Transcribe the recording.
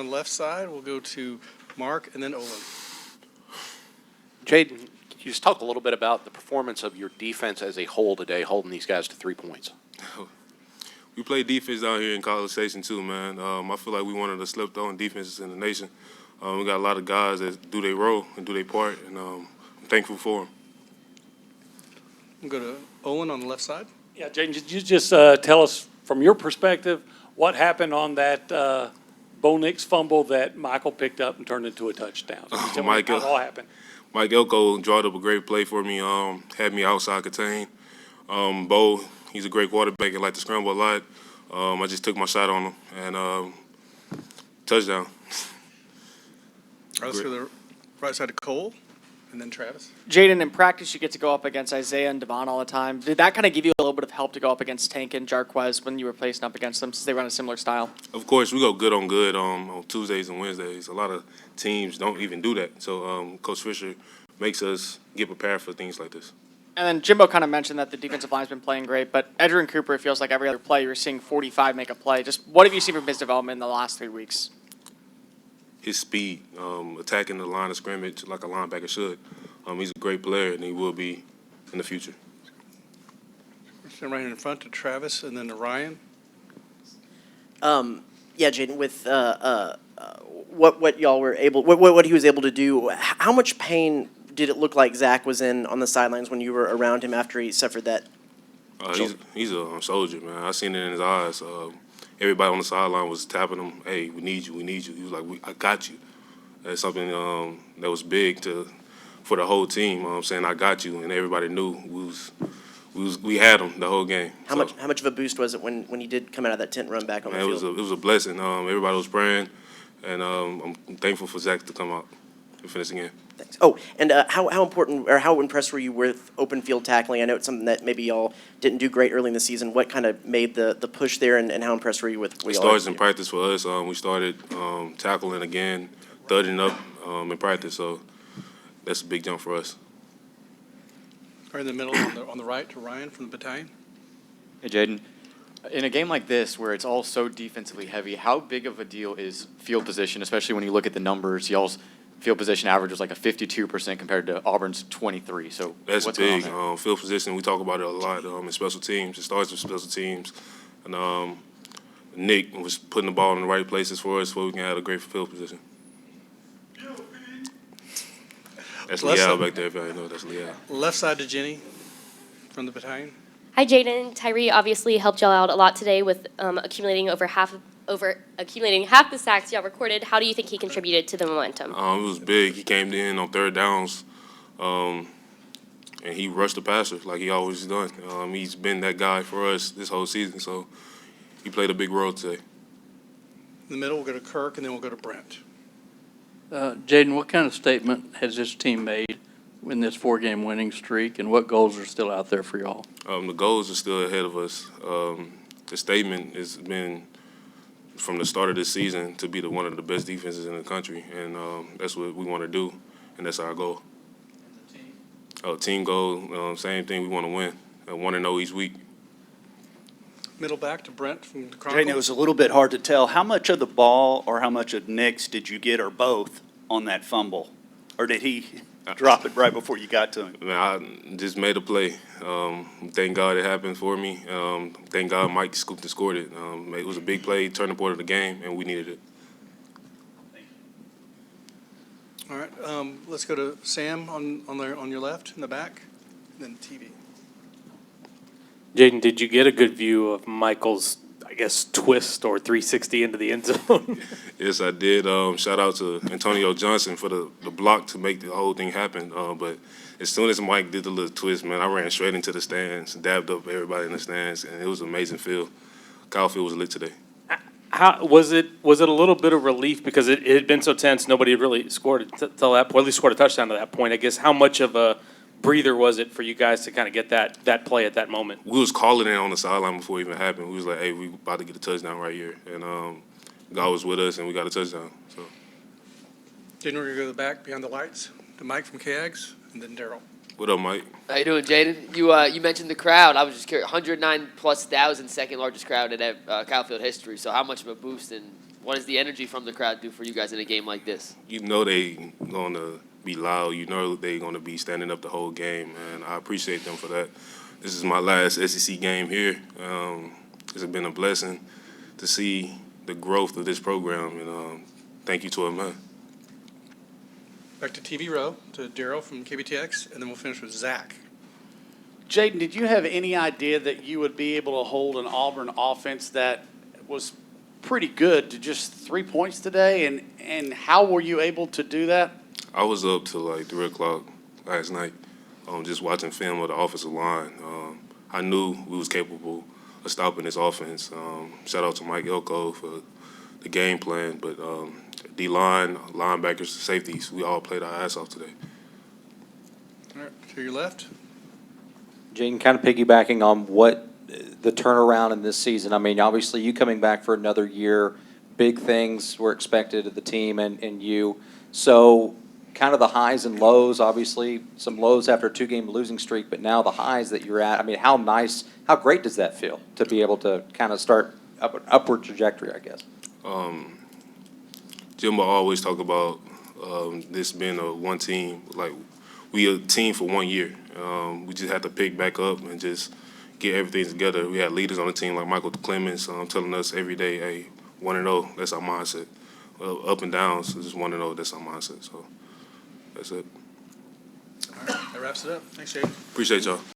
On the left side, we'll go to Mark and then Olin. Jayden, can you just talk a little bit about the performance of your defense as a whole today, holding these guys to 3 points? We play defense down here in College Station too, man. I feel like we one of the slept-on defenses in the nation. We got a lot of guys that do their role and do their part, and I'm thankful for them. We'll go to Olin on the left side. Yeah, Jayden, could you just tell us from your perspective what happened on that Bo Nix fumble that Michael picked up and turned into a touchdown? Tell me how it all happened. Mike Elko drawed up a great play for me, had me outside contain. Bo, he's a great quarterback and like to scramble a lot. I just took my shot on him and touchdown. All right, let's go to the right side of Cole and then Travis. Jayden, in practice, you get to go up against Isaiah and Devon all the time. Did that kind of give you a little bit of help to go up against Tank and Jarquez when you were placing up against them since they run a similar style? Of course, we go good on Tuesdays and Wednesdays. A lot of teams don't even do that. So Coach Fisher makes us get prepared for things like this. And then Jimbo kind of mentioned that the defensive line's been playing great, but Edgerrin Cooper, it feels like every other play you're seeing 45 make a play. Just what have you seen from his development in the last 3 weeks? His speed, attacking the line of scrimmage like a linebacker should. He's a great player, and he will be in the future. Stand right in front to Travis and then to Ryan. Yeah, Jayden, with what y'all were able, what he was able to do, how much pain did it look like Zach was in on the sidelines when you were around him after he suffered that? He's a soldier, man. I seen it in his eyes. Everybody on the sideline was tapping him. Hey, we need you. We need you. He was like, I got you. That's something that was big for the whole team. Saying I got you, and everybody knew we had him the whole game. How much of a boost was it when he did come out of that tent run back on the field? It was a blessing. Everybody was praying, and I'm thankful for Zach to come out and finish the game. Thanks. Oh, and how important or how impressed were you with open field tackling? I know it's something that maybe y'all didn't do great early in the season. What kind of made the push there, and how impressed were you with? It starts in practice for us. We started tackling again, thudding up in practice. So that's a big jump for us. Right in the middle on the right to Ryan from the battalion. Hey, Jayden. In a game like this where it's all so defensively heavy, how big of a deal is field position, especially when you look at the numbers? Y'all's field position average was like a 52% compared to Auburn's 23%. So that's what's big. going on there? Field position, we talk about it a lot in special teams. It starts with special teams. And Nick was putting the ball in the right places for us so we can have a great field position. That's Leal back there, if you know that's Leal. Left side to Jenny from the battalion. Hi, Jayden. Tyree obviously helped y'all out a lot today with accumulating half the sacks y'all recorded. How do you think he contributed to the momentum? It was big. He came in on third downs, and he rushed the passer like he always done. He's been that guy for us this whole season, so he played a big role today. In the middle, we'll go to Kirk, and then we'll go to Brent. Jayden, what kind of statement has this team made in this 4-game winning streak, and what goals are still out there for y'all? The goals are still ahead of us. The statement has been from the start of this season to be one of the best defenses in the country, and that's what we want to do, and that's our goal. Team goal, same thing. We want to win. 1-0 each week. Middle back to Brent from the Chronicle. Jayden, it was a little bit hard to tell. How much of the ball or how much of Nick's did you get, or both, on that fumble? Or did he drop it right before you got to him? I just made a play. Thank God it happened for me. Thank God Mike scooped and scored it. It was a big play, turning point of the game, and we needed it. All right, let's go to Sam on your left in the back, and then TV. Jayden, did you get a good view of Michael's, I guess, twist or 360 into the end zone? Yes, I did. Shout out to Antonio Johnson for the block to make the whole thing happen. But as soon as Mike did the little twist, man, I ran straight into the stands, dabbed up everybody in the stands, and it was an amazing feel. Kyle Field was lit today. How was it a little bit of relief because it had been so tense, nobody had really scored until that point, at least scored a touchdown to that point. I guess how much of a breather was it for you guys to kind of get that play at that moment? We was calling it on the sideline before it even happened. We was like, hey, we about to get a touchdown right here. And God was with us, and we got a touchdown. So. Then we're going to go to the back behind the lights to Mike from KAGS, and then Daryl. What up, Mike? How you doing, Jayden? You mentioned the crowd. I was just curious, 109,000+ second largest crowd in Kyle Field history. So how much of a boost and What does the energy from the crowd do for you guys in a game like this? You know they gonna be loud. You know they gonna be standing up the whole game, and I appreciate them for that. This is my last SEC game here. It's been a blessing to see the growth of this program, and thank you to it, man. Back to TV row, to Daryl from KBTX, and then we'll finish with Zach. Jayden, did you have any idea that you would be able to hold an Auburn offense that was pretty good to just 3 points today? And how were you able to do that? I was up till like 3 o'clock last night, just watching film of the offensive line. I knew we was capable of stopping this offense. Shout out to Mike Elko for the game plan, but D-line, linebackers, safeties, we all played our ass off today. All right, to your left. Jayden, kind of piggybacking on what the turnaround in this season. I mean, obviously you coming back for another year, big things were expected of the team and you. So kind of the highs and lows, obviously some lows after a 2-game losing streak, but now the highs that you're at. I mean, how great does that feel to be able to kind of start upward trajectory, I guess? Jimbo always talk about this being a one team, like we a team for 1 year. We just have to pick back up and just get everything together. We had leaders on the team like Michael Clemens telling us every day, hey, 1-0, that's our mindset. Up and downs, just 1-0, that's our mindset. So that's it. All right, that wraps it up. Thanks, Jayden. Appreciate y'all.